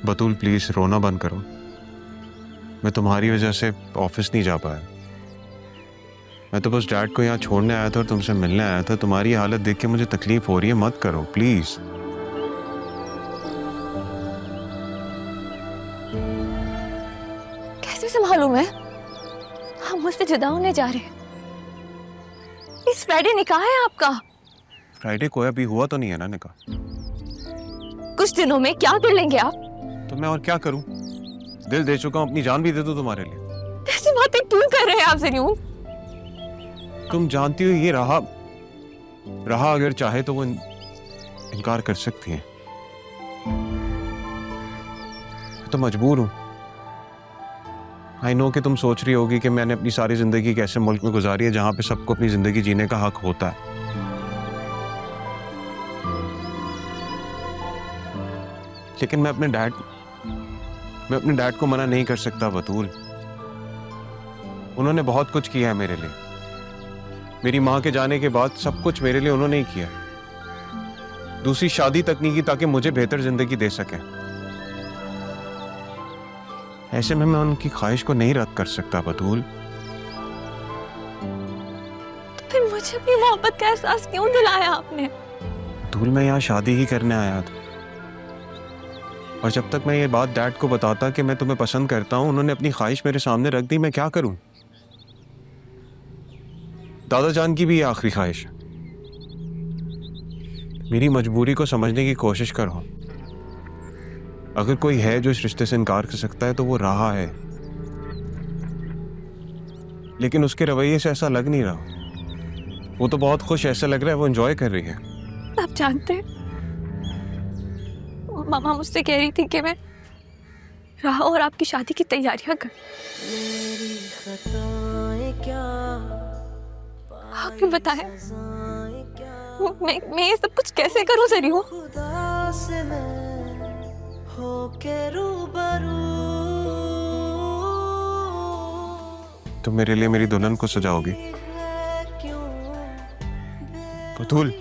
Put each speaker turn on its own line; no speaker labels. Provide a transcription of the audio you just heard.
बतूल please रोना बंद करो। मैं तुम्हारी वजह से ऑफिस नहीं जा पाया। मैं तो बस डैड को यहाँ छोड़ने आया था और तुमसे मिलने आया था। तुम्हारी हालत देख के मुझे तकलीफ हो रही है, मत करो प्लीज।
कैसे संभालूं मैं? हम मुझसे जुदा होने जा रहे हैं। इस फ्राइडे निकाह है आपका।
फ्राइडे को अभी हुआ तो नहीं है ना निकाह?
कुछ दिनों में क्या कर लेंगे आप?
तो मैं और क्या करूं? दिल दे चुका हूं, अपनी जान भी दे दूं तुम्हारे लिए।
ऐसी बातें क्यों कर रहे हैं आप ज़रियून?
तुम जानती हो ये रहा अगर चाहे तो वो इनकार कर सकती है। तो मजबूर हूं। आई नो कि तुम सोच रही होगी कि मैंने अपनी सारी जिंदगी कैसे मुल्क में गुजारी है जहां पे सबको अपनी जिंदगी जीने का हक होता है। लेकिन मैं अपने डैड को मना नहीं कर सकता बतूल। उन्होंने बहुत कुछ किया है मेरे लिए। मेरी माँ के जाने के बाद सब कुछ मेरे लिए उन्होंने ही किया। दूसरी शादी तक नहीं की ताकि मुझे बेहतर जिंदगी दे सके। ऐसे में मैं उनकी ख्वाहिश को नहीं रद्द कर सकता बतूल।
तो फिर मुझे अपनी मोहब्बत का एहसास क्यों दिलाया आपने?
बतूल मैं यहाँ शादी ही करने आया था और जब तक मैं ये बात डैड को बताता कि मैं तुम्हें पसंद करता हूँ, उन्होंने अपनी ख्वाहिश मेरे सामने रख दी। मैं क्या करूं? दादा जान की भी ये आखिरी ख्वाहिश है। मेरी मजबूरी को समझने की कोशिश करो। अगर कोई है जो इस रिश्ते से इनकार कर सकता है तो वो रहा है, लेकिन उसके रवैये से ऐसा लग नहीं रहा। वो तो बहुत खुश ऐसा लग रहा है वो एंजॉय कर रही है।
आप जानते हैं, मामा मुझसे कह रही थी कि मैं राह और आपकी शादी की तैयारियां कर। आपने बताया मैं ये सब कुछ कैसे करूं ज़रियून?
तुम मेरे लिए मेरी दुल्हन को सजाओगी बतूल?